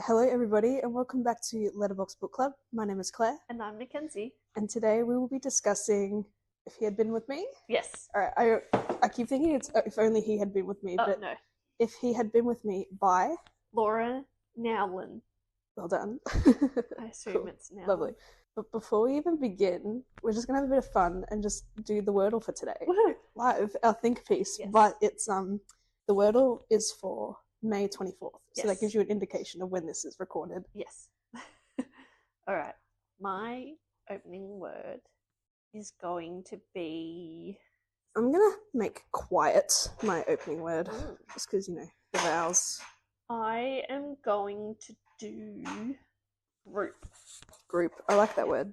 Hello everybody and welcome back to Letterboxd Book Club. My name is Claire. And I'm Mackenzie. And today we will be discussing If He Had Been With Me. Yes. Alright, I keep thinking it's If Only He Had Been With Me, but no. If He Had Been With Me by Laura Nowlin. Well done. I assume Cool. it's Nowlin. Lovely. But before we even begin, we're just gonna have a bit of fun and just do the Wordle for today. Woohoo. Live, our think piece. Yes. But it's the Wordle is for May 24th. So Yes. that gives you an indication of when this is recorded. Yes. Alright. My opening word is going to be... I'm gonna make quiet my opening word, Ooh. just because, the vowels. I am going to do Group. I like that word.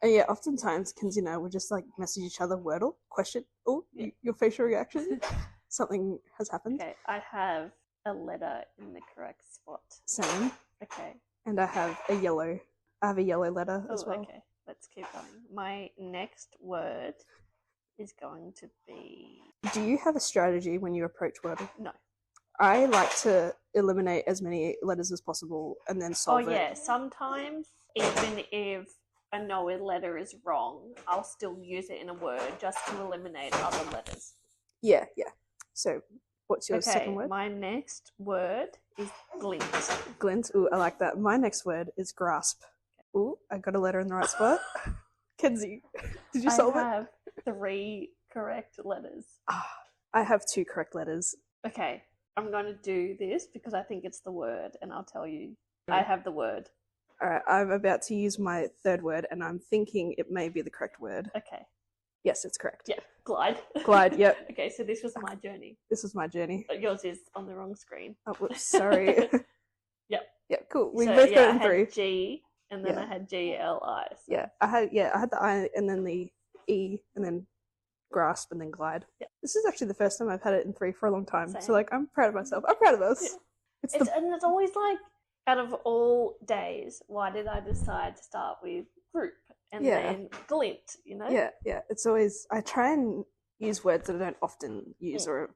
And yeah, oftentimes, Kenzie and I would just message each other Wordle, question. Oh, Yeah. Your facial reaction. Something has happened. Okay, I have a letter in the correct spot. Same. Okay. And I have a yellow letter as well. Okay. Let's keep going. My next word is going to be... Do you have a strategy when you approach Wordle? No. I like to eliminate as many letters as possible and then solve it. Yeah. Sometimes, even if I know a letter is wrong, I'll still use it in a word just to eliminate other letters. Yeah. So, what's your second word? My next word is glint. Glint. Ooh, I like that. My next word is grasp. Ooh, I got a letter in the right spot. Kenzie, did you solve it? I have 3 correct letters. I have 2 correct letters. Okay, I'm going to do this because I think it's the word, and I'll tell you. I have the word. Alright, I'm about to use my third word, and I'm thinking it may be the correct word. Okay. Yes, it's correct. Yeah, glide. Glide, yep. Okay, so this was my journey. This was my journey. But yours is on the wrong screen. Oh, whoops, sorry. Yep. Yeah, cool. We both got it in 3. I had G, and then I had GLI. So. Yeah, I had the I and then the E, and then grasp, and then glide. Yeah. This is actually the first time I've had it in 3 for a long time. Same. So I'm proud of myself. I'm proud of us. Yeah. And it's always out of all days, why did I decide to start with group and then glint, Yeah. It's always, I try and use words that I don't often use, or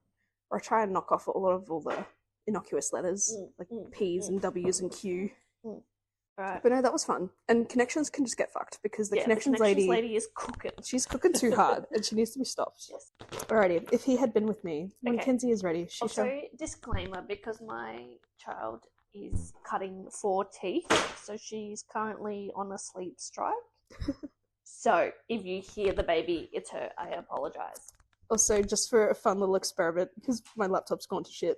I try and knock off all the innocuous letters, P's and W's and Q. Right. But no, that was fun. And connections can just get fucked because the connections lady is cooking. She's cooking too hard and she needs to be stopped. Yes. Alrighty, if he had been with me, when Kenzie is ready, she also, shall... disclaimer, because my child is cutting 4 teeth, so she's currently on a sleep strike. So if you hear the baby, it's her. I apologise. Also, just for a fun little experiment, because my laptop's gone to shit,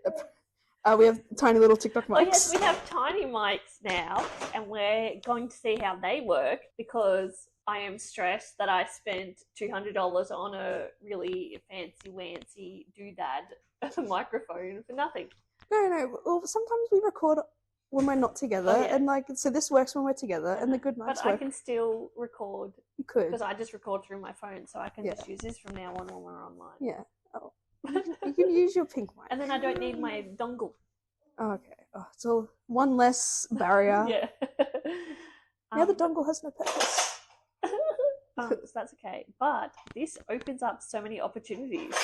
we have tiny little Tik Tok mics. Oh yes, we have tiny mics now, and we're going to see how they work, because I am stressed that I spent $200 on a really fancy doodad microphone for nothing. No. Well, sometimes we record when we're not together, and so this works when we're together, and the good mics But work. I can still record. You could. Because I just record through my phone, so I can just use this from now on when we're online. Yeah. Oh. You can use your pink mic. And then I don't need my dongle. Oh, okay. Oh, so one less barrier. Yeah. Now the dongle has no purpose. So that's okay. But this opens up so many opportunities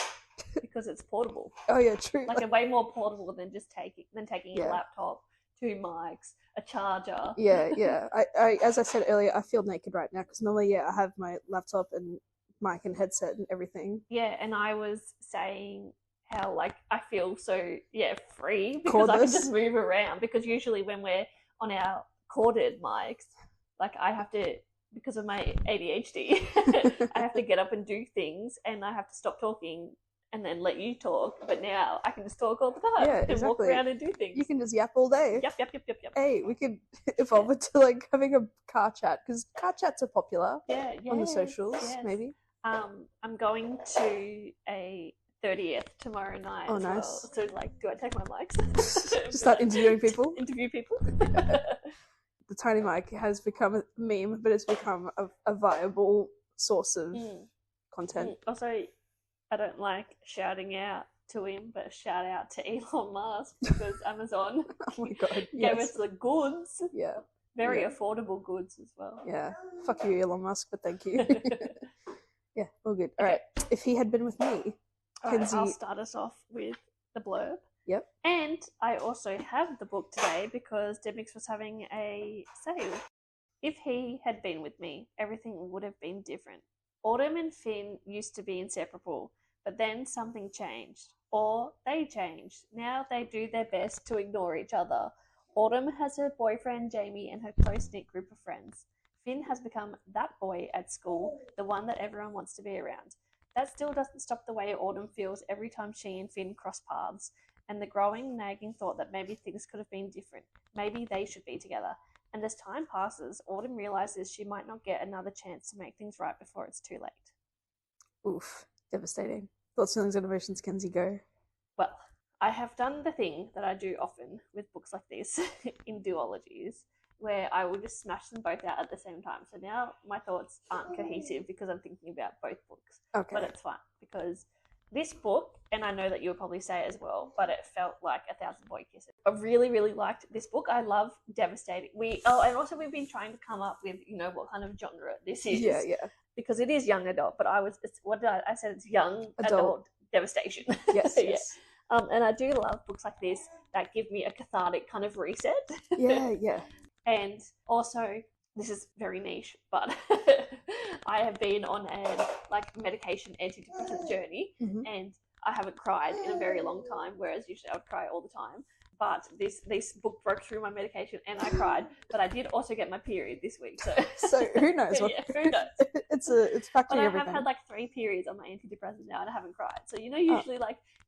because it's portable. Oh yeah, true. Way more portable than just taking a laptop, 2 mics, a charger. Yeah. I as I said earlier, I feel naked right now because normally, I have my laptop and mic and headset and everything. Yeah, and I was saying how I feel so free because I can just move around, because usually when we're on our corded mics, I have to, because of my ADHD, I have to get up and do things, and I have to stop talking and then let you talk. But now I can just talk all the time and walk around and do things. You can just yap all day. Yep. Hey, we could evolve it to having a car chat, because car chats are popular. On the socials, maybe. I'm going to a 30th tomorrow night. Oh, nice. Well. So, do I take my mics? Just start interviewing people? Interview people? The tiny mic has become a meme, but it's become a viable source of content. Also, I don't like shouting out to him, but shout out to Elon Musk, because Amazon oh my God, gave us the goods. Yeah. Very affordable goods as well. Yeah. Fuck you, Elon Musk, but thank you. Yeah, all good. All right. If he had been with me, Kenzie... I'll start us off with the blurb. Yep. And I also have the book today because Demix was having a sale. If he had been with me, everything would have been different. Autumn and Finn used to be inseparable, but then something changed. Or they changed. Now they do their best to ignore each other. Autumn has her boyfriend Jamie and her close-knit group of friends. Finn has become that boy at school, the one that everyone wants to be around. That still doesn't stop the way Autumn feels every time she and Finn cross paths, and the growing, nagging thought that maybe things could have been different. Maybe they should be together. And as time passes, Autumn realizes she might not get another chance to make things right before it's too late. Oof, devastating. Thoughts, feelings, and emotions, Kenzie, go. Well, I have done the thing that I do often with books like this in duologies, where I will just smash them both out at the same time. So now my thoughts aren't cohesive because I'm thinking about both books. Okay. But it's fine because this book, and I know that you'll probably say as well, but it felt like 1,000 Boy Kisses. I really, really liked this book. I love devastating. And also we've been trying to come up with, what kind of genre this is. Yeah. Because it is young adult, but I said it's young adult devastation. Yes. Yeah. And I do love books like this that give me a cathartic kind of reset. Yeah. And also, this is very niche, but I have been on a medication antidepressant journey, and I haven't cried in a very long time, whereas usually I would cry all the time. But this book broke through my medication and I cried. But I did also get my period this week, so who knows? Who knows? It's factoring everything. I have had 3 periods on my antidepressant now, and I haven't cried. So usually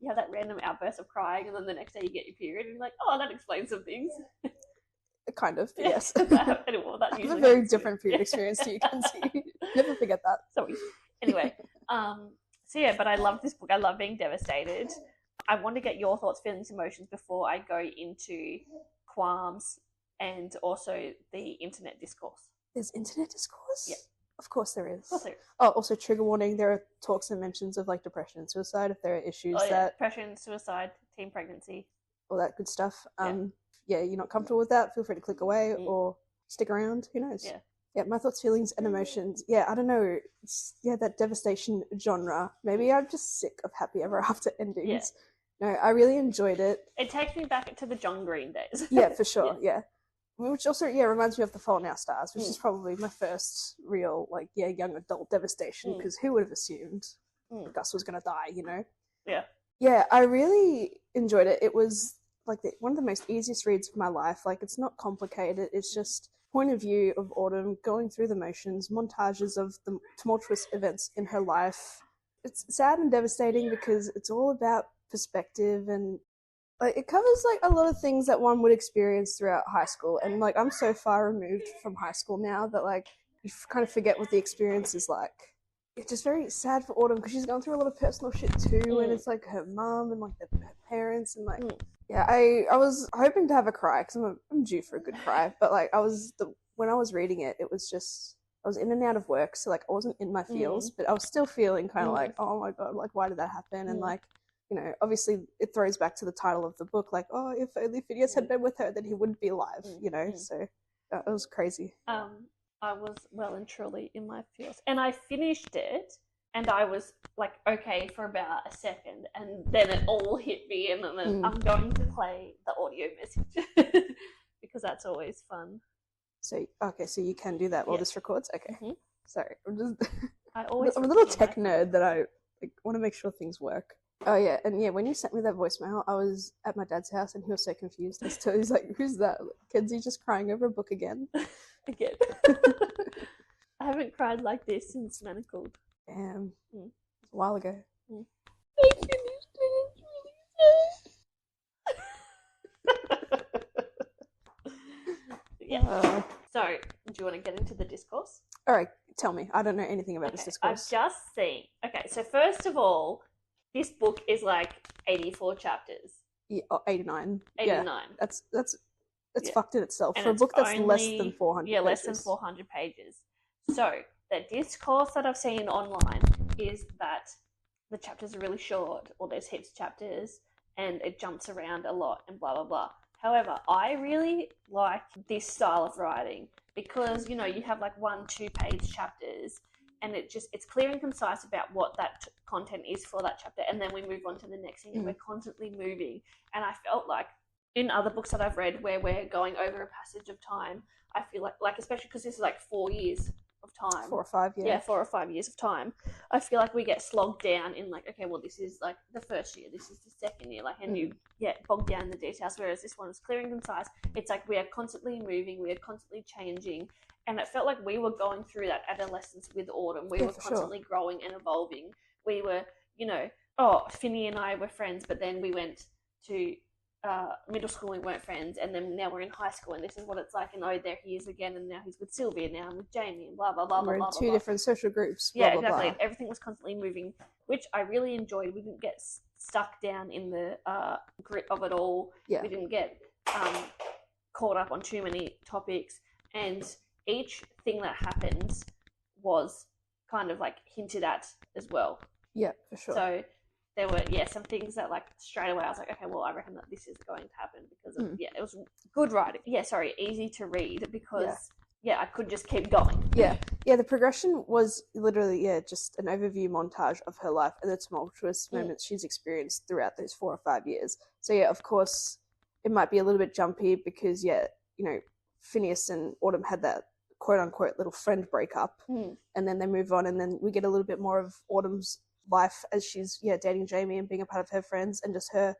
you have that random outburst of crying, and then the next day you get your period, and you're like, oh, that explains some things. Kind of, yes. Anyway, that I have a very different period experience to you, Kenzie. Never forget that. Sorry. Anyway, but I love this book. I love being devastated. I want to get your thoughts, feelings, emotions before I go into qualms and also the internet discourse. There's internet discourse? Yeah. Of course there is. Of course there is. Oh, also trigger warning, there are talks and mentions of depression and suicide if there are issues depression, suicide, teen pregnancy. All that good stuff. Yeah, you're not comfortable with that, feel free to click away or stick around. Who knows? Yeah, my thoughts, feelings, and emotions. Yeah, I don't know. That devastation genre. Maybe I'm just sick of happy ever after endings. Yeah. No, I really enjoyed it. It takes me back to the John Green days. Yeah, for sure. Yeah. Which also, reminds me of The Fault in Our Stars, which is probably my first real, young adult devastation, because who would have assumed Gus was going to die, Yeah. Yeah, I really enjoyed it. It was, one of the most easiest reads of my life. It's not complicated. It's just point of view of Autumn going through the motions, montages of the tumultuous events in her life. It's sad and devastating because it's all about perspective, and it covers a lot of things that one would experience throughout high school, and I'm so far removed from high school now that you kind of forget what the experience is like. It's just very sad for Autumn because she's gone through a lot of personal shit too, and it's her mum and her parents, and I was hoping to have a cry because I'm due for a good cry, but when I was reading it, it was just I was in and out of work, so I wasn't in my feels, but I was still feeling kind of oh my god, why did that happen? And obviously it throws back to the title of the book, if only Phineas had been with her, then he wouldn't be alive, so it was crazy. I was well and truly in my feels, and I finished it, and I was okay for about a second, and then it all hit me, and then I'm going to play the audio message because that's always fun. So you can do that while this records? Okay. Sorry. I'm a little tech nerd that I want to make sure things work. Oh yeah, and when you sent me that voicemail, I was at my dad's house and he was so confused as to, he's like, who's that? Kenzie just crying over a book again? Again. I haven't cried like this since Manacled. Damn. It was a while ago. I finished it, it's really sad. Yeah. So, do you want to get into the discourse? Alright, tell me. I don't know anything about this discourse. I've just seen. Okay, so first of all, this book is 84 chapters. Yeah, 89. 89. Yeah, that's fucked in itself. And for a book that's less than 400 pages. Less than 400 pages. So, the discourse that I've seen online is that the chapters are really short, or there's heaps of chapters, and it jumps around a lot, and blah, blah, blah. However, I really like this style of writing because, you have 1-2 page chapters, and it's clear and concise about what that content is for that chapter, and then we move on to the next thing, and we're constantly moving. And I felt like in other books that I've read where we're going over a passage of time, I feel like especially because this is like 4 years of time, 4 or 5, yeah, 4 or 5 years of time, I feel like we get slogged down in like, okay, well, this is like the first year, this is the second year, like, and you get bogged down in the details, whereas this one is clear and concise. It's like we are constantly moving, we are constantly changing, and it felt like we were going through that adolescence with Autumn. We were constantly growing and evolving. We were, Finny and I were friends, but then we went to middle school, we weren't friends, and then now we're in high school, and this is what it's like, and there he is again, and now he's with Sylvie, and now I'm with Jamie, and blah blah blah. We're blah, in blah, two blah. different social groups. Yeah, blah, exactly. Blah, blah. Everything was constantly moving, which I really enjoyed. We didn't get stuck down in the grit of it all. Yeah. We didn't get caught up on too many topics, and each thing that happens was kind of like hinted at as well. Yeah, for sure. So there were, some things that like straight away I was like, okay, well, I reckon that this is going to happen because of, it was good writing. Easy to read because, I could just keep going. Yeah, the progression was literally, just an overview montage of her life and the tumultuous moments she's experienced throughout those 4 or 5 years. So, of course, it might be a little bit jumpy because, Phineas and Autumn had that quote-unquote little friend breakup, and then they move on, and then we get a little bit more of Autumn's life as she's dating Jamie and being a part of her friends, and just her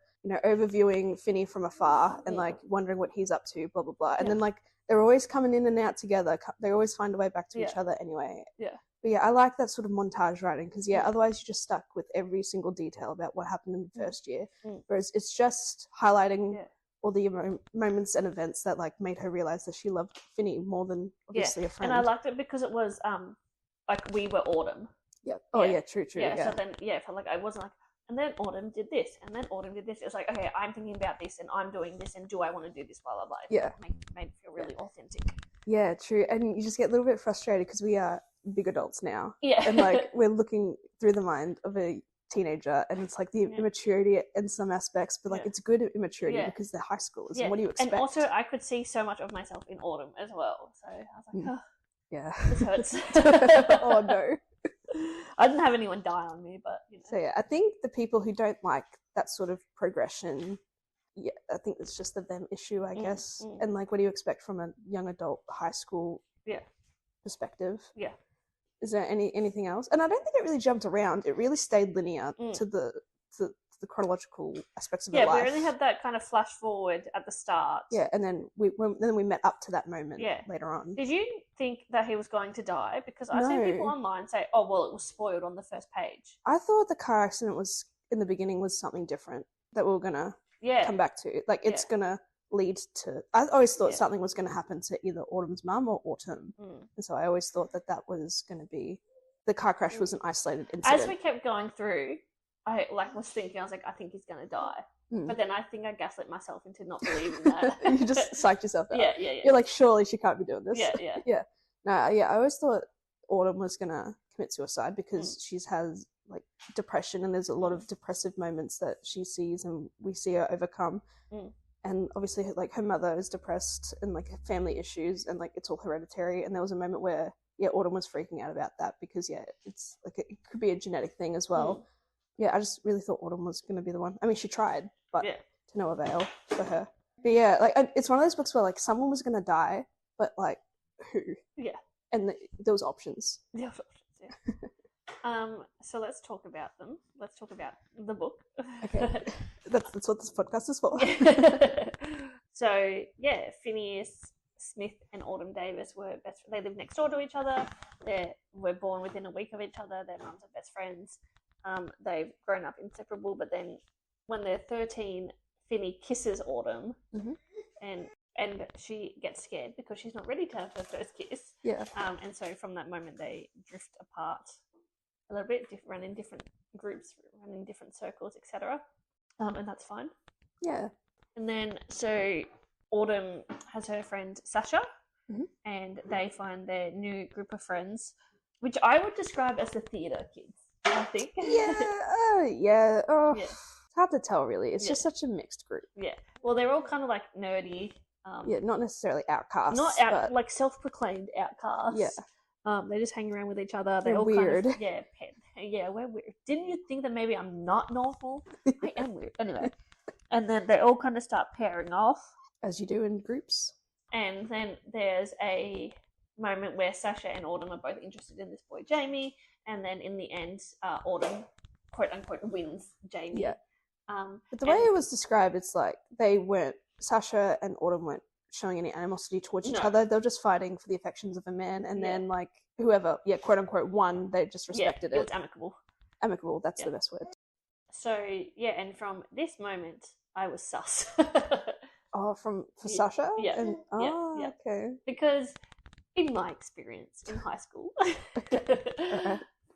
overviewing Finny from afar and like wondering what he's up to, blah blah blah. And then like they're always coming in and out together, they always find a way back to each other anyway. But I like that sort of montage writing because otherwise you're just stuck with every single detail about what happened in the first year, whereas it's just highlighting all the moments and events that like made her realize that she loved Finny more than obviously a friend. And I liked it because it was like we were Autumn. True. So then, it felt like I wasn't like, and then Autumn did this, and then Autumn did this. It was like, okay, I'm thinking about this, and I'm doing this, and do I want to do this, blah, blah, blah. It made it feel really authentic. Yeah, true. And you just get a little bit frustrated because we are big adults now. Yeah. And like, we're looking through the mind of a teenager, and it's like the immaturity in some aspects, but like it's good immaturity because they're high schoolers. And what do you expect? And also, I could see so much of myself in Autumn as well. So I was like, this hurts. Oh, no. I didn't have anyone die on me, but So I think the people who don't like that sort of progression, I think it's just a them issue, I guess. And like, what do you expect from a young adult high school perspective? Yeah. Is there anything else? And I don't think it really jumped around. It really stayed linear to the chronological aspects of her life. We only had that kind of flash forward at the start. Yeah, and then we met up to that moment later on. Did you think that he was going to die? Because I've seen people online say, oh, well, it was spoiled on the first page. I thought the car accident was, in the beginning, was something different that we were going to come back to. Like, it's going to lead to... I always thought something was going to happen to either Autumn's mum or Autumn. And so I always thought that was going to be... The car crash was an isolated incident. As we kept going through... I was thinking, I was like, I think he's going to die. But then I think I gaslit myself into not believing that. You just psyched yourself out. Yeah. You're like, surely she can't be doing this. Yeah. No, I always thought Autumn was going to commit suicide because she has like depression, and there's a lot of depressive moments that she sees and we see her overcome. And obviously like her mother is depressed and like family issues, and like it's all hereditary. And there was a moment where Autumn was freaking out about that because it's like it could be a genetic thing as well. I just really thought Autumn was going to be the one. I mean, she tried, but to no avail for her. But like it's one of those books where like someone was going to die, but like who? Yeah. And there was options. There was options, so let's talk about them. Let's talk about the book. Okay. That's what this podcast is for. So, Phineas Smith and Autumn Davis were they lived next door to each other. They were born within a week of each other. Their mums are best friends. They've grown up inseparable, but then when they're 13, Finny kisses Autumn, and she gets scared because she's not ready to have her first kiss. And so from that moment they drift apart a little bit, run in different groups, run in different circles, etc. And that's fine. And then so Autumn has her friend Sasha, and they find their new group of friends, which I would describe as the theatre kids. I think. It's hard to tell really. It's just such a mixed group. Well, they're all kind of like nerdy. Not necessarily outcasts. Like self-proclaimed outcasts. They just hang around with each other. They're all weird. Kind of, yeah, we're weird. Didn't you think that maybe I'm not normal? I am weird. Anyway, and then they all kind of start pairing off, as you do in groups. And then there's a moment where Sasha and Autumn are both interested in this boy Jamie, and then in the end, Autumn, quote unquote, wins Jamie. Yeah. But the way it was described, it's like Sasha and Autumn weren't showing any animosity towards each other. They were just fighting for the affections of a man, and then like whoever, quote unquote, won, they just respected it. It was amicable. Amicable, that's the best word. So yeah, and from this moment, I was sus. Oh, for Sasha? Yeah. Okay. Because in my experience in high school,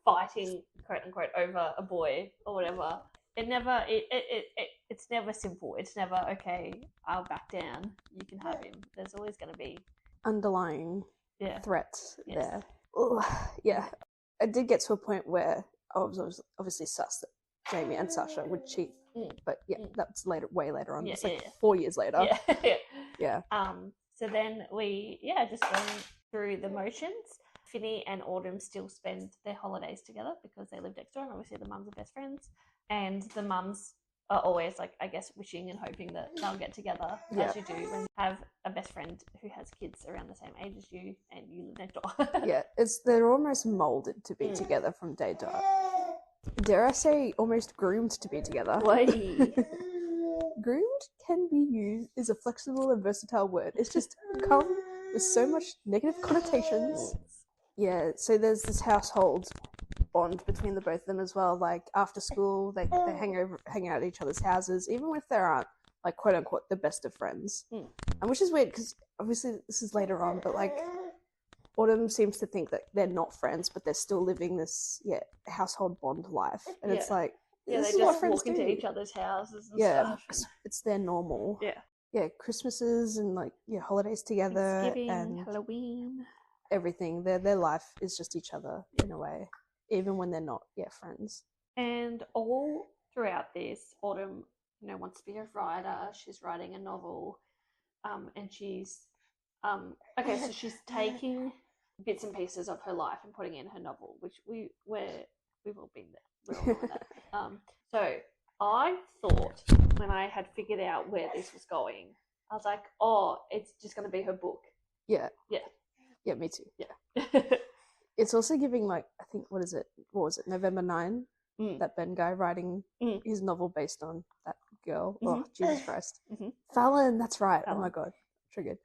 fighting, quote unquote, over a boy or whatever, it's never simple. It's never, okay, I'll back down, you can have him. There's always going to be underlying threats there. Ooh, yeah. I did get to a point where I was obviously sus that Jamie and Sasha would cheat. But that's way later on. It's like 4 years later. Yeah. So then we just went through the motions. Finny and Autumn still spend their holidays together because they live next door, and obviously the mums are best friends. And the mums are always like, I guess, wishing and hoping that they'll get together, as you do when you have a best friend who has kids around the same age as you and you live next door. They're almost molded to be together from day dot. Dare I say, almost groomed to be together. Groomed can be used as a flexible and versatile word. It's just come with so much negative connotations. Yeah, so there's this household bond between the both of them as well. Like after school, they hang out at each other's houses, even if they aren't like quote unquote the best of friends. And which is weird because obviously this is later on, but like Autumn seems to think that they're not friends, but they're still living this household bond life, and it's like they just walk into each other's houses and stuff. It's their normal. Christmases and like holidays together, Thanksgiving, and Halloween, everything. Their life is just each other in a way, even when they're not friends. And all throughout this, Autumn wants to be a writer. She's writing a novel, and she's so she's taking bits and pieces of her life and putting in her novel, which we've all been there. We're all doing that. So I thought when I had figured out where this was going, I was like, oh, it's just going to be her book. Yeah, me too. Yeah. It's also giving like, I think, what was it, November 9? That Ben guy writing his novel based on that girl. Oh, Jesus Christ. Fallon, that's right. Fallon. Oh my God, triggered.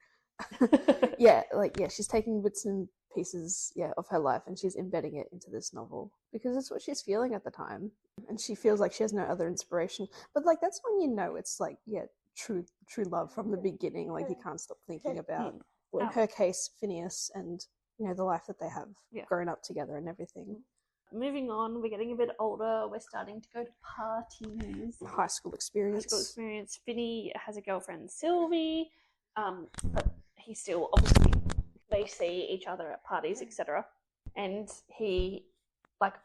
She's taking bits and pieces of her life and she's embedding it into this novel because it's what she's feeling at the time, and she feels like she has no other inspiration. But like that's when it's like true love from the beginning. Like you can't stop thinking about, in her case, Phineas and the life that they have grown up together and everything. Moving on, we're getting a bit older. We're starting to go to parties. High school experience. Finny has a girlfriend, Sylvie, but he still, obviously, they see each other at parties, etc. And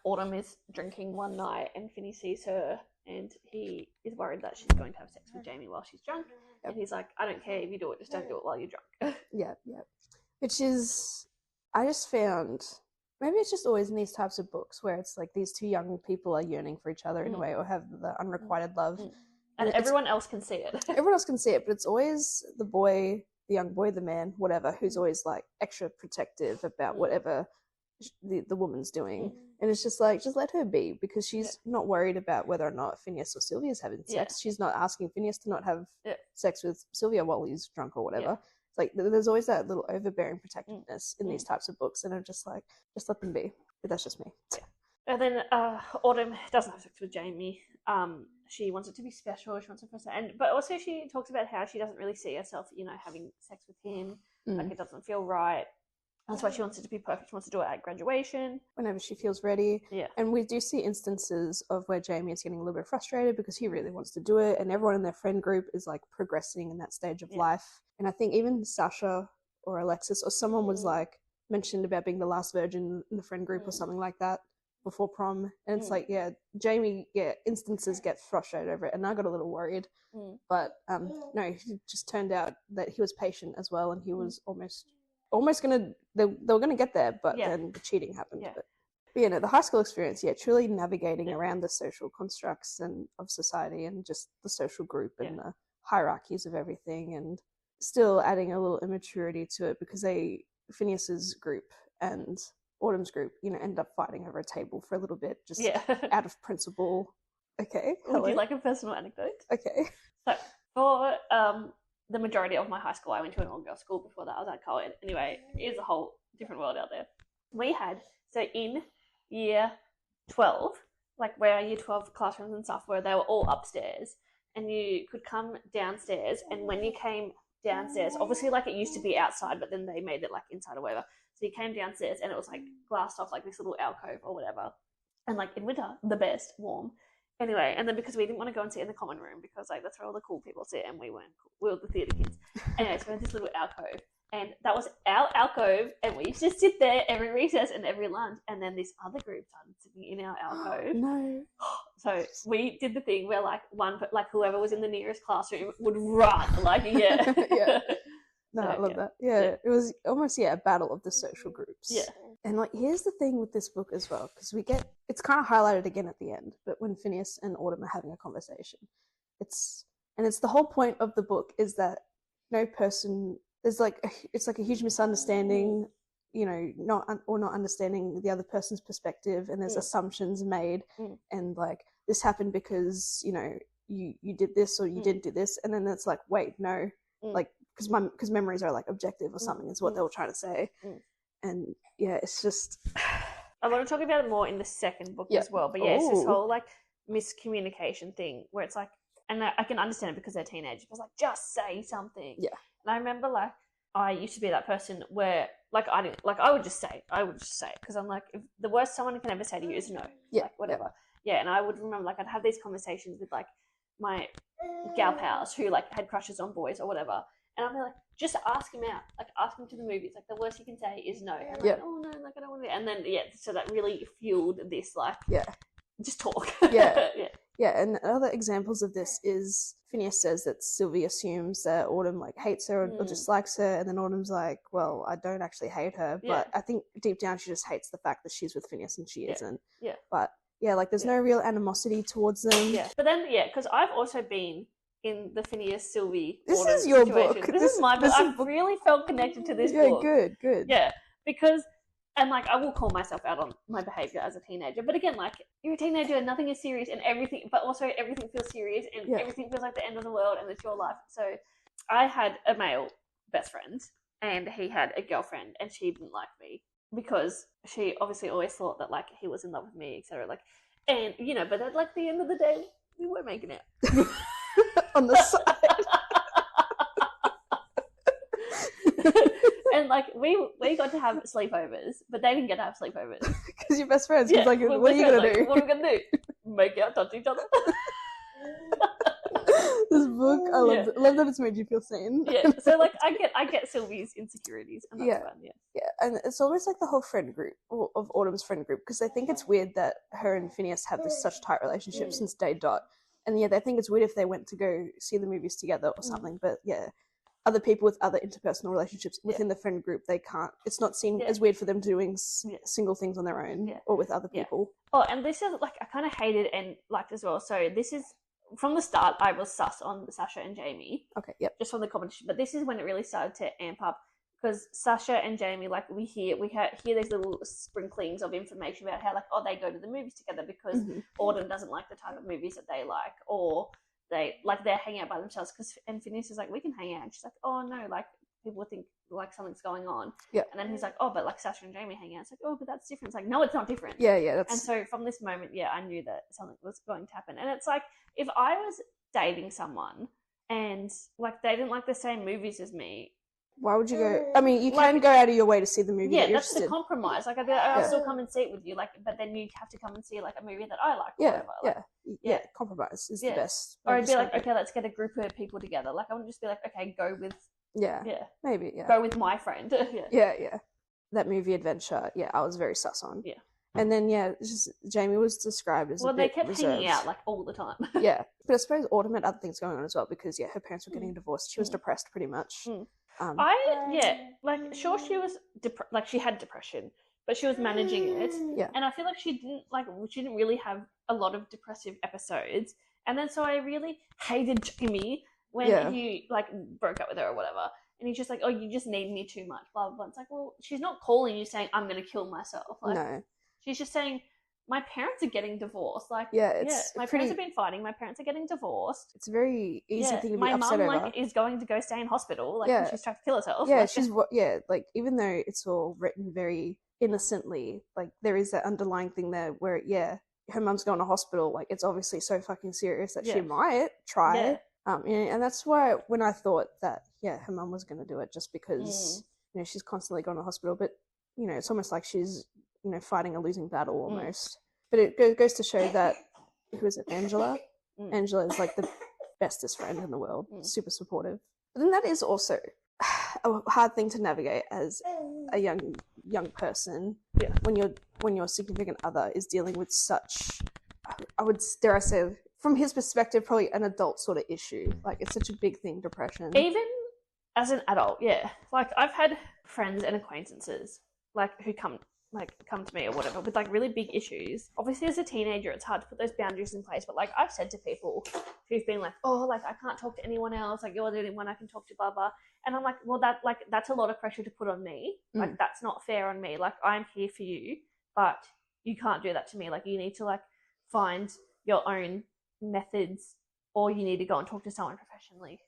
Autumn is drinking one night and Finny sees her and he is worried that she's going to have sex with Jamie while she's drunk. And he's like, I don't care if you do it, just don't do it while you're drunk. Which is, I just found, maybe it's just always in these types of books where it's like these two young people are yearning for each other in a way, or have the unrequited love. And everyone else can see it. Everyone else can see it, but it's always the young boy, the man, whatever, who's always like extra protective about whatever the woman's doing. And it's just like, just let her be, because she's not worried about whether or not Phineas or Sylvia is having sex. She's not asking Phineas to not have sex with Sylvia while he's drunk or whatever. It's like there's always that little overbearing protectiveness in these types of books, and I'm just like, just let them be. But that's just me. And then Autumn doesn't have sex with Jamie. She wants it to be special. She wants it for but also she talks about how she doesn't really see herself, having sex with him. Like it doesn't feel right. That's why she wants it to be perfect. She wants to do it at graduation, whenever she feels ready. And we do see instances of where Jamie is getting a little bit frustrated because he really wants to do it, and everyone in their friend group is like progressing in that stage of life. And I think even Sasha or Alexis or someone was like mentioned about being the last virgin in the friend group or something like that before prom. And it's like, Jamie, instances get frustrated over it, and I got a little worried. But no, he just turned out that he was patient as well, and he was almost almost they were gonna get there, but then the cheating happened. But the high school experience, truly navigating around the social constructs and of society and just the social group and the hierarchies of everything, and still adding a little immaturity to it because Phineas's group and Autumn's group, end up fighting over a table for a little bit, just out of principle. Okay. Would you like a personal anecdote? Okay. So for the majority of my high school, I went to an all-girls school. Before that, I was at co-ed. Anyway, it's a whole different world out there. We had, so in year 12, like where our year 12 classrooms and stuff were, they were all upstairs, and you could come downstairs, and when you came downstairs, obviously like it used to be outside, but then they made it like inside or whatever. So you came downstairs and it was like glassed off, like this little alcove or whatever. And like in winter, the best, warm. Anyway, and then because we didn't want to go and sit in the common room because like that's where all the cool people sit and we weren't cool. We were the theatre kids. Anyway, so we had this little alcove, and that was our alcove, and we used to sit there every recess and every lunch, and then this other group started sitting in our alcove. No. So we did the thing where like whoever was in the nearest classroom would run, like yeah. No, I love that. Yeah, it was almost a battle of the social groups. Yeah. And like here's the thing with this book as well, because it's kind of highlighted again at the end, but when Phineas and Autumn are having a conversation, it's the whole point of the book is that no person, it's like a huge misunderstanding, not understanding the other person's perspective, and there's assumptions made, and like this happened because you did this or you didn't do this, and then it's like, wait, no, like because memories are like objective or something is what they were trying to say. And it's just I want to talk about it more in the second book as well, but it's this whole like miscommunication thing where it's like, and I can understand it because they're teenagers, but it's like, just say something. And I remember like I used to be that person where like I would just say it because I'm like, if the worst someone can ever say to you is no, like whatever. And I would remember like I'd have these conversations with like my gal pals who like had crushes on boys or whatever, and I'd be like, just ask him out, like ask him to the movies. Like the worst you can say is no. And like, oh no, like I don't want to. And then so that really fueled this like just talk. And other examples of this is Phineas says that Sylvie assumes that Autumn like hates her or dislikes her, and then Autumn's like, well, I don't actually hate her, but I think deep down she just hates the fact that she's with Phineas and she isn't. But like there's no real animosity towards them. But then because I've also been in the Phineas Sylvie. This is your situation. book. This is my book. I've really felt connected to this book. Good. Yeah, because and like I will call myself out on my behavior as a teenager, but again, like you're a teenager and nothing is serious, and everything, but also everything feels serious, and everything feels like the end of the world, and it's your life. So I had a male best friend, and he had a girlfriend, and she didn't like me because she obviously always thought that like he was in love with me, etc. Like, and but at like the end of the day, we were making out. On the side. And like we got to have sleepovers, but they didn't get to have sleepovers because you're best friends. Like, what are you gonna do? What are we gonna do? Make out, touch each other. This book, I love that it's made you feel sane. So like I get Sylvie's insecurities, and that's fun. And it's almost like the whole friend group of Autumn's friend group, because I think it's weird that her and Phineas have this such tight relationship since day dot. And they think it's weird if they went to go see the movies together or something. But other people with other interpersonal relationships within the friend group, they can't. It's not seen as weird for them doing single things on their own or with other people. Oh, and this is like I kind of hated and liked as well. So this is from the start. I was sus on Sasha and Jamie. Okay, yep. Just from the competition, but this is when it really started to amp up. Because Sasha and Jamie, like we hear these little sprinklings of information about how, like, they go to the movies together because Autumn doesn't like the type of movies that they like, or they're hanging out by themselves. And Phineas is like, we can hang out. And she's like, oh no, like people think like something's going on. Yeah. And then he's like, oh, but like Sasha and Jamie hang out. It's like, oh, but that's different. It's like, no, it's not different. Yeah. And so from this moment, I knew that something was going to happen. And it's like, if I was dating someone and like they didn't like the same movies as me, why would you go? I mean, you can go out of your way to see the movie. Yeah, that's the compromise. Like, I'll still come and see it with you. Like, but then you have to come and see like a movie that I like. Or whatever. Like, compromise is the best. Or I'd be like, okay, let's get a group of people together. Like, I wouldn't just be like, okay, go with. Maybe. Go with my friend. Yeah. That movie adventure. I was very sus on. Yeah. And then it's just Jamie was described as well, a they bit kept reserved. hanging out like all the time. Yeah, but I suppose Autumn had other things going on as well because her parents were getting divorced. She was depressed pretty much. Sure, she was she had depression, but she was managing it. Yeah, and I feel like she didn't really have a lot of depressive episodes. And then so I really hated Jamie when he broke up with her or whatever. And he's just like, oh, you just need me too much, blah, blah, blah. It's like, well, she's not calling you saying, I'm going to kill myself. No. She's just saying, my parents are getting divorced. My parents have been fighting. My parents are getting divorced. It's a very easy thing to be upset over. My mum, is going to go stay in hospital, when she's trying to kill herself. Yeah, even though it's all written very innocently, there is that underlying thing there where, her mum's going to hospital. It's obviously so fucking serious that she might try. Yeah. And that's why when I thought that, her mum was going to do it just because, she's constantly going to hospital, but, it's almost like she's, fighting a losing battle almost. But it goes to show that, who is it, Angela? Angela is the bestest friend in the world, super supportive. But then that is also a hard thing to navigate as a young person when your significant other is dealing with such, I would dare I say, from his perspective, probably an adult sort of issue. It's such a big thing, depression. Even as an adult, I've had friends and acquaintances who come to me or whatever with really big issues. Obviously, as a teenager, it's hard to put those boundaries in place. But I've said to people who've been I can't talk to anyone else. You're the only one I can talk to, blah blah. And I'm like, well, that's a lot of pressure to put on me. That's not fair on me. I'm here for you, but you can't do that to me. You need to find your own methods, or you need to go and talk to someone professionally.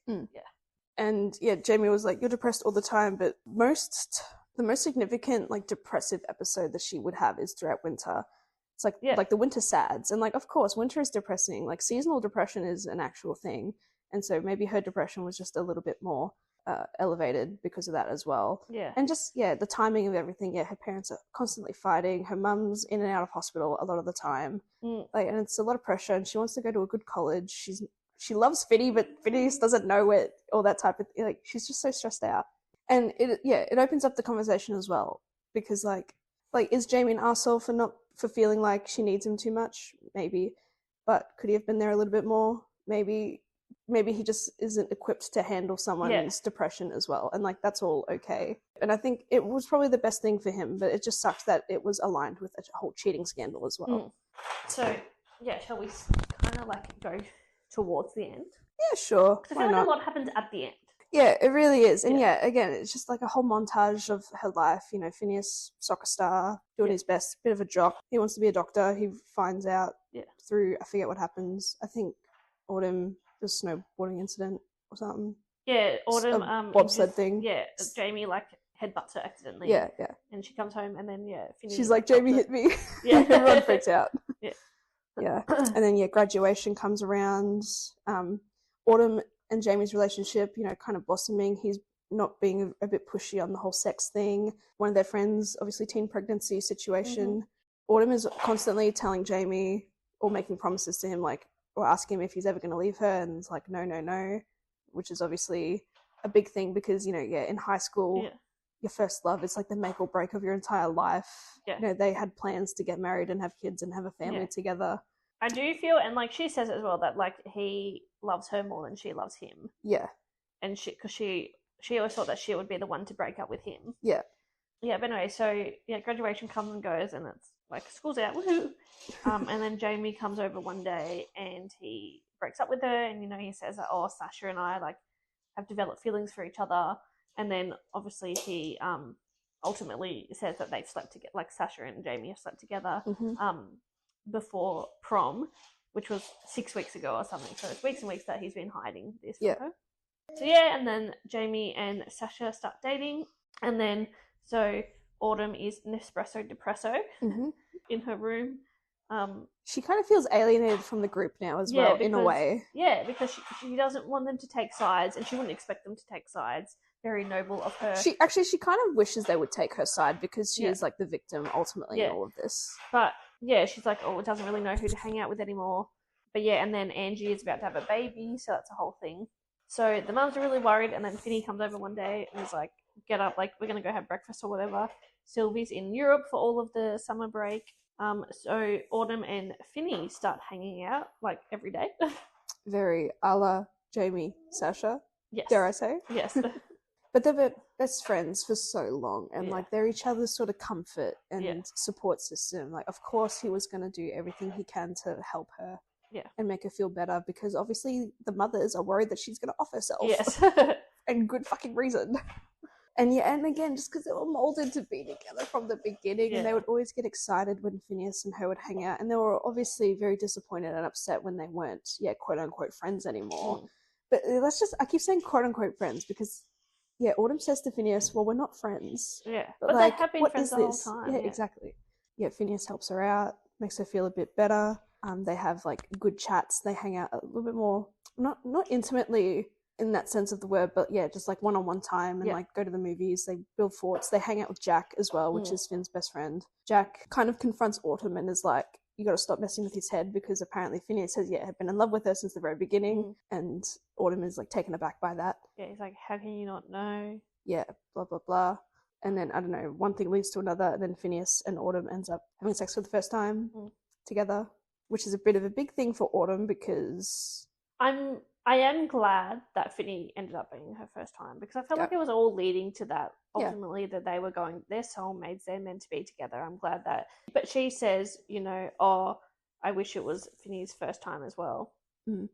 And Jamie was like, you're depressed all the time, but the most significant depressive episode that she would have is throughout winter. It's the winter sads, and of course winter is depressing. Seasonal depression is an actual thing, and so maybe her depression was just a little bit more elevated because of that as well. And just the timing of everything. Her parents are constantly fighting. Her mum's in and out of hospital a lot of the time. And it's a lot of pressure, and she wants to go to a good college. She loves Fiddy, but Fiddy just doesn't know it, all that type of thing. She's just so stressed out. And it opens up the conversation as well, because is Jamie an arsehole for feeling like she needs him too much? Maybe, but could he have been there a little bit more? Maybe he just isn't equipped to handle someone's depression as well, and that's all okay. And I think it was probably the best thing for him, but it just sucks that it was aligned with a whole cheating scandal as well. So shall we kind of go towards the end? Yeah, sure. I feel a lot happens at the end. Yeah, it really is. And again, it's just a whole montage of her life. Phineas, soccer star, doing his best, bit of a jock. He wants to be a doctor. He finds out through, I forget what happens. I think Autumn, the snowboarding incident or something. Yeah, Autumn. Bobsled thing. Yeah, Jamie headbutts her accidentally. Yeah. And she comes home and then Phineas, she's like, Jamie hit me. Yeah. Everyone freaks out. Yeah. And then graduation comes around. Autumn and Jamie's relationship, kind of blossoming. He's not being a bit pushy on the whole sex thing. One of their friends, obviously teen pregnancy situation. Autumn is constantly telling Jamie or making promises to him, or asking him if he's ever going to leave her, and it's no, which is obviously a big thing because, in high school, your first love is the make or break of your entire life. They had plans to get married and have kids and have a family together. I do feel, and she says it as well, that he loves her more than she loves him. Yeah. And because she always thought that she would be the one to break up with him. Yeah. Yeah, but anyway, so graduation comes and goes, and it's school's out, woohoo! And then Jamie comes over one day and he breaks up with her, and he says that, oh, Sasha and I have developed feelings for each other, and then obviously he ultimately says that they've slept together, Sasha and Jamie have slept together. Before prom, which was 6 weeks ago or something. So it's weeks and weeks that he's been hiding this from her. So and then Jamie and Sasha start dating, and then so Autumn is Nespresso Depresso in her room. She kind of feels alienated from the group now as well, in a way. Yeah, because she doesn't want them to take sides, and she wouldn't expect them to take sides. Very noble of her. She kind of wishes they would take her side because she is the victim ultimately in all of this. But she's like, oh, it doesn't really know who to hang out with anymore. But and then Angie is about to have a baby, so that's a whole thing. So the mums are really worried, and then Finny comes over one day and is like, get up, we're going to go have breakfast or whatever. Sylvie's in Europe for all of the summer break. So Autumn and Finny start hanging out like every day. Very a la Jamie, Sasha. Yes. Dare I say? Yes. But they've been best friends for so long, and Yeah. like they're each other's sort of comfort and Yeah. support system. Like, of course, he was going to do everything he can to help her, Yeah. and make her feel better, because obviously the mothers are worried that she's going to off herself. Yes. And good fucking reason. And yeah, and again, just because they were molded to be together from the beginning, and they Yeah. would always get excited when Phineas and her would hang out, and they were obviously very disappointed and upset when they weren't, quote unquote friends anymore. Mm. But I keep saying quote unquote friends because, Autumn says to Phineas, well, we're not friends. Yeah. But they like, have been what friends is the whole this? time. Yeah, exactly. Yeah, Phineas helps her out, makes her feel a bit better. They have like good chats. They hang out a little bit more, not intimately in that sense of the word, but yeah, just like one-on-one time, and like go to the movies. They build forts. They hang out with Jack as well, which is Finn's best friend. Jack kind of confronts Autumn and is like, you got to stop messing with his head, because apparently Phineas has had been in love with her since the very beginning, and Autumn is like taken aback by that. Yeah, he's like, how can you not know? Yeah, blah blah blah. And then I don't know, one thing leads to another, and then Phineas and Autumn ends up having sex for the first time together, which is a bit of a big thing for Autumn, because I am glad that Finny ended up being her first time, because I felt like it was all leading to that. Ultimately, that they were going, they're soulmates, they're meant to be together. I'm glad that. But she says, oh, I wish it was Finny's first time as well. And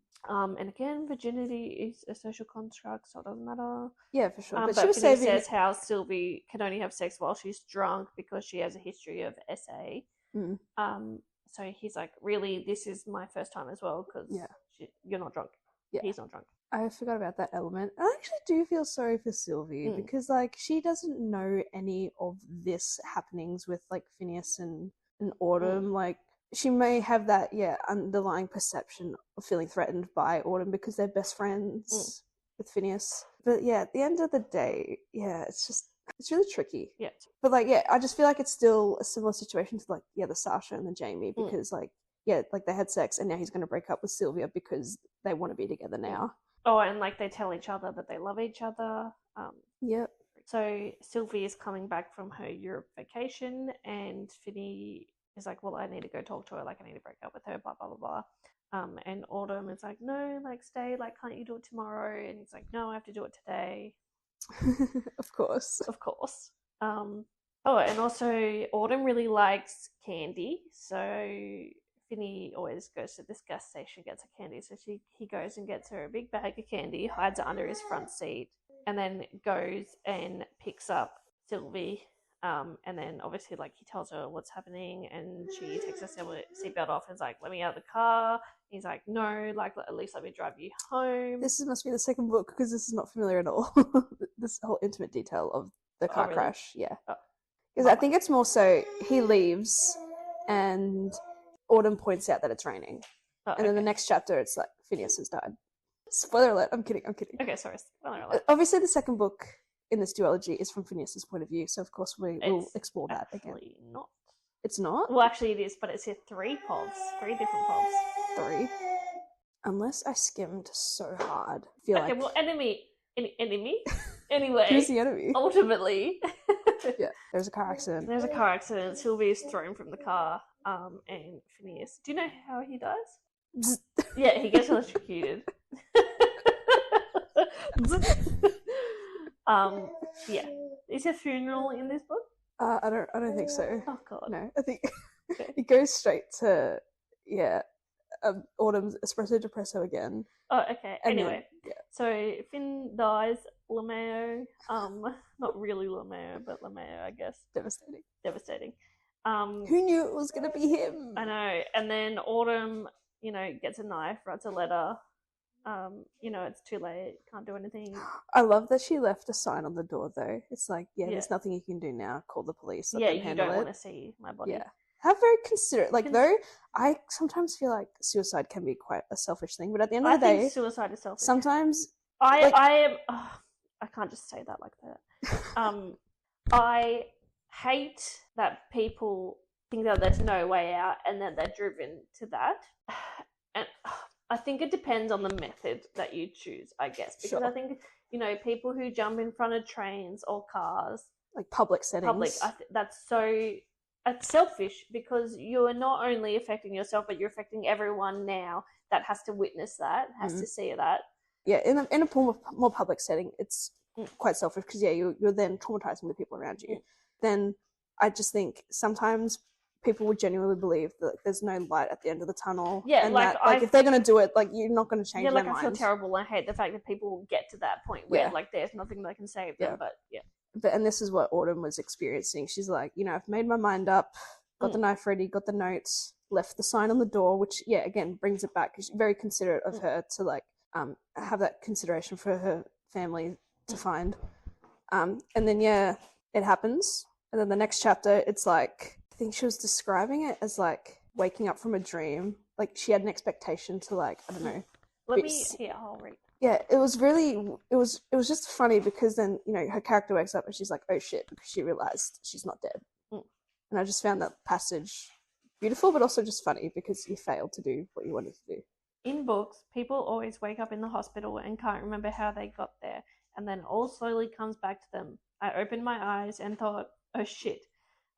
again, virginity is a social construct, so it doesn't matter. Yeah, for sure. But she was Finny says how Sylvie can only have sex while she's drunk because she has a history of SA. So he's like, really, this is my first time as well, because you're not drunk. Yeah. He's not drunk. I forgot about that element. I actually do feel sorry for Sylvie, because like she doesn't know any of this happenings with like Phineas and Autumn. Like, she may have that underlying perception of feeling threatened by Autumn because they're best friends with Phineas. But yeah, at the end of the day, it's really tricky. Yeah. But like, I just feel like it's still a similar situation to like the Sasha and the Jamie, because like they had sex and now he's going to break up with Sylvia because they want to be together now. Oh, and like they tell each other that they love each other. Yep. So Sylvie is coming back from her Europe vacation, and Finny is like, well, I need to go talk to her. Like, I need to break up with her, blah, blah, blah, blah. And Autumn is like, no, like, stay. Like, can't you do it tomorrow? And he's like, no, I have to do it today. Of course. Of course. Oh, and also Autumn really likes candy. So Finny always goes to this gas station, gets her candy. So he goes and gets her a big bag of candy, hides it under his front seat, and then goes and picks up Sylvie. And then obviously, like, he tells her what's happening, and she takes her seatbelt off and is like, let me out of the car. He's like, no, like, at least let me drive you home. This must be the second book, because this is not familiar at all. This whole intimate detail of the car crash. Yeah. Because I think it's more so he leaves and Autumn points out that it's raining. And then the next chapter, it's like Phineas has died. Spoiler alert. I'm kidding. Okay, sorry. Spoiler alert. Obviously, the second book in this duology is from Phineas's point of view, so of course we'll explore that again. Not. It's not? Well, actually it is, but it's here 3 different pods. 3? Unless I skimmed so hard. I feel okay, well, enemy? Anyway. Who's the enemy? Ultimately. Yeah, there's a car accident. Sylvie is thrown from the car, and Phineas. Do you know how he dies? Yeah, he gets electrocuted. Yeah. Is there a funeral in this book? I don't think so. Oh god. No, I think it goes straight to Autumn's espresso depresso again. Oh, okay. Anyway, so Finn dies. LeMayo, not really LeMayo, but LeMayo, I guess. Devastating. Who knew it was gonna be him? I know. And then Autumn, gets a knife, writes a letter. It's too late, can't do anything. I love that she left a sign on the door, though. It's like, there's nothing you can do now. Call the police. Let them handle you don't want to see my body. Yeah. How very considerate. Like, though, I sometimes feel like suicide can be quite a selfish thing, but at the end of the day, I think suicide is selfish. Sometimes I am. Oh, I can't just say that like that. I hate that people think that there's no way out and that they're driven to that. And I think it depends on the method that you choose, I guess. Because I think, people who jump in front of trains or cars. Like public settings. I it's selfish because you're not only affecting yourself, but you're affecting everyone now that has to witness that, has to see that. Yeah, in a more public setting, it's quite selfish because you're then traumatizing the people around you. Then I just think sometimes people would genuinely believe that there's no light at the end of the tunnel. Yeah, and that if they're going to do it, you're not going to change their mind. I feel terrible. I hate the fact that people get to that point where there's nothing that can save them. And this is what Autumn was experiencing. She's like, I've made my mind up, got the knife ready, got the notes, left the sign on the door, which again brings it back. She's very considerate of her to have that consideration for her family to find. And then it happens. And then the next chapter, it's like, I think she was describing it as waking up from a dream. She had an expectation to I don't know. I'll read. Yeah, it was just funny because then, her character wakes up and she's like, oh shit, because she realized she's not dead. And I just found that passage beautiful, but also just funny because you failed to do what you wanted to do. In books, people always wake up in the hospital and can't remember how they got there, and then all slowly comes back to them. I opened my eyes and thought, oh shit.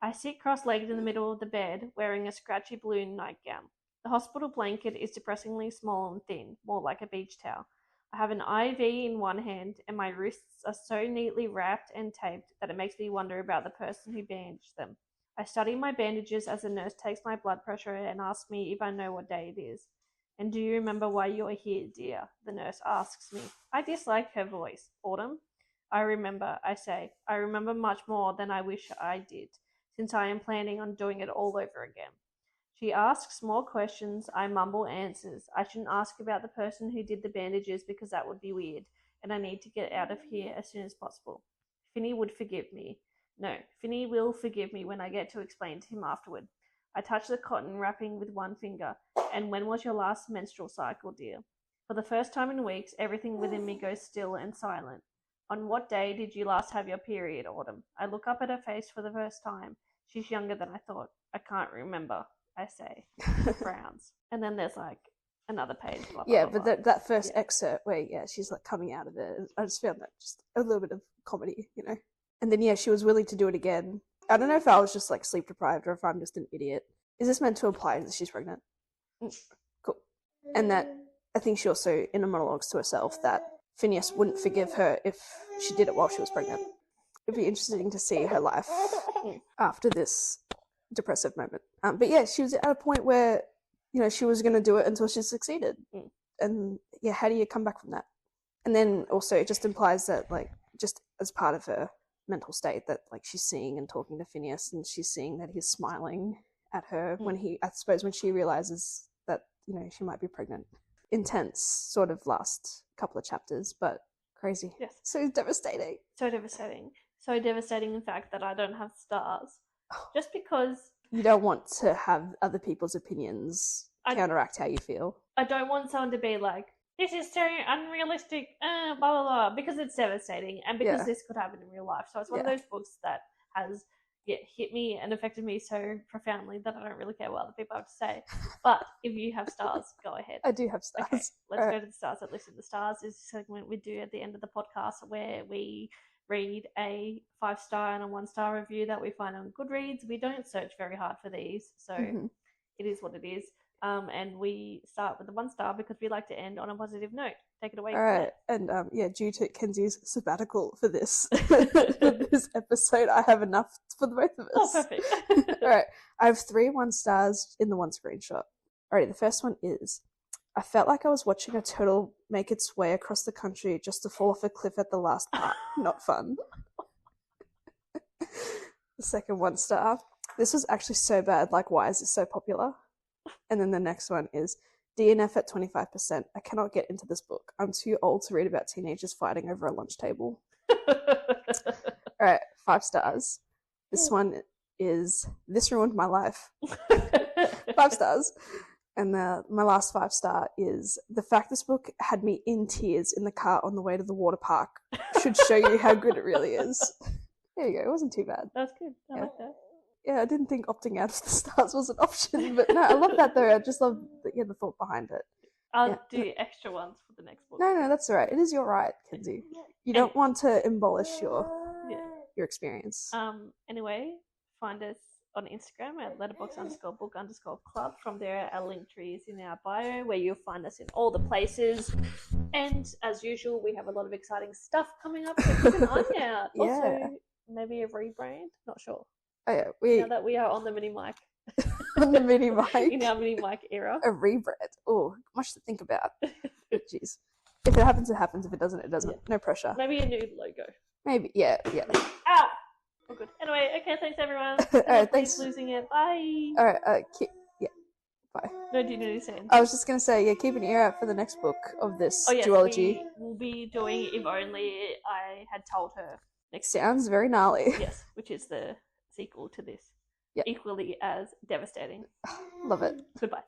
I sit cross-legged in the middle of the bed, wearing a scratchy blue nightgown. The hospital blanket is depressingly small and thin, more like a beach towel. I have an IV in one hand, and my wrists are so neatly wrapped and taped that it makes me wonder about the person who bandaged them. I study my bandages as the nurse takes my blood pressure and asks me if I know what day it is. And do you remember why you're here, dear? The nurse asks me. I dislike her voice. Autumn? I remember, I say. I remember much more than I wish I did, since I am planning on doing it all over again. She asks more questions. I mumble answers. I shouldn't ask about the person who did the bandages because that would be weird, and I need to get out of here as soon as possible. Finney would forgive me. No, Finney will forgive me when I get to explain to him afterward. I touch the cotton wrapping with one finger. And when was your last menstrual cycle, dear? For the first time in weeks, everything within me goes still and silent. On what day did you last have your period, Autumn? I look up at her face for the first time. She's younger than I thought. I can't remember, I say. Frowns. And then there's another page. Blah, blah, blah, but that first excerpt where, she's coming out of it, I just found that just a little bit of comedy, And then, she was willing to do it again. I don't know if I was just sleep deprived or if I'm just an idiot. Is this meant to imply that she's pregnant? Cool. And that I think she also, in a monologues to herself, that Phineas wouldn't forgive her if she did it while she was pregnant. It'd be interesting to see her life after this depressive moment. But she was at a point where, she was going to do it until she succeeded. And how do you come back from that? And then also it just implies that just as part of her mental state that she's seeing and talking to Phineas and she's seeing that he's smiling at her when she realizes that she might be pregnant. Intense sort of last couple of chapters, but crazy. Yes. So devastating In fact that I don't have stars just because you don't want to have other people's opinions counteract how you feel. I don't want someone to be like, this is so unrealistic, blah, blah, blah, because it's devastating and because this could happen in real life. So it's one of those books that has hit me and affected me so profoundly that I don't really care what other people have to say. But if you have stars, go ahead. I do have stars. Okay, let's go to the stars. At least the stars is a segment we do at the end of the podcast where we read a 5-star and a 1-star review that we find on Goodreads. We don't search very hard for these, so it is what it is. And we start with the 1-star because we like to end on a positive note. Take it away. All right. And due to Kenzie's sabbatical for this for this episode, I have enough for the both of us. Oh, perfect. All right. I have 3 1-stars in the one screenshot. All right. The first one is, I felt like I was watching a turtle make its way across the country just to fall off a cliff at the last part. Not fun. The second 1-star. This was actually so bad. Why is this so popular? And then the next one is DNF at 25%. I cannot get into this book. I'm too old to read about teenagers fighting over a lunch table. All right, 5 stars. This one is This Ruined My Life. 5 stars. And my last 5-star is the fact this book had me in tears in the car on the way to the water park should show you how good it really is. There you go. It wasn't too bad. That's good. I like that. Yeah, I didn't think opting out of the stars was an option, but no, I love that though. I just love the thought behind it. I'll do extra ones for the next book. No, that's all right. It is your right, Kenzie. You don't want to abolish your experience. Anyway, find us on Instagram at letterbox_book_club. From there, our link tree is in our bio, where you'll find us in all the places. And as usual, we have a lot of exciting stuff coming up, so keep an eye out. Yeah. Also, maybe a rebrand. Not sure. Oh, yeah, Now that we are on the mini mic. On the mini mic. In our mini mic era. A rebrand. Oh, much to think about. Jeez. If it happens, it happens. If it doesn't, it doesn't. Yeah. No pressure. Maybe a new logo. Maybe. Yeah. Ah! Oh, good. Anyway, okay, thanks everyone. Alright, thanks. Losing it. Bye. Alright, bye. No, do you know what you're saying? I was just going to say, yeah, keep an ear out for the next book of this yes, duology. We'll be doing If Only I Had Told Her next. Sounds very gnarly. Yes, which is the sequel to this. Yep. Equally as devastating. Love it. Goodbye.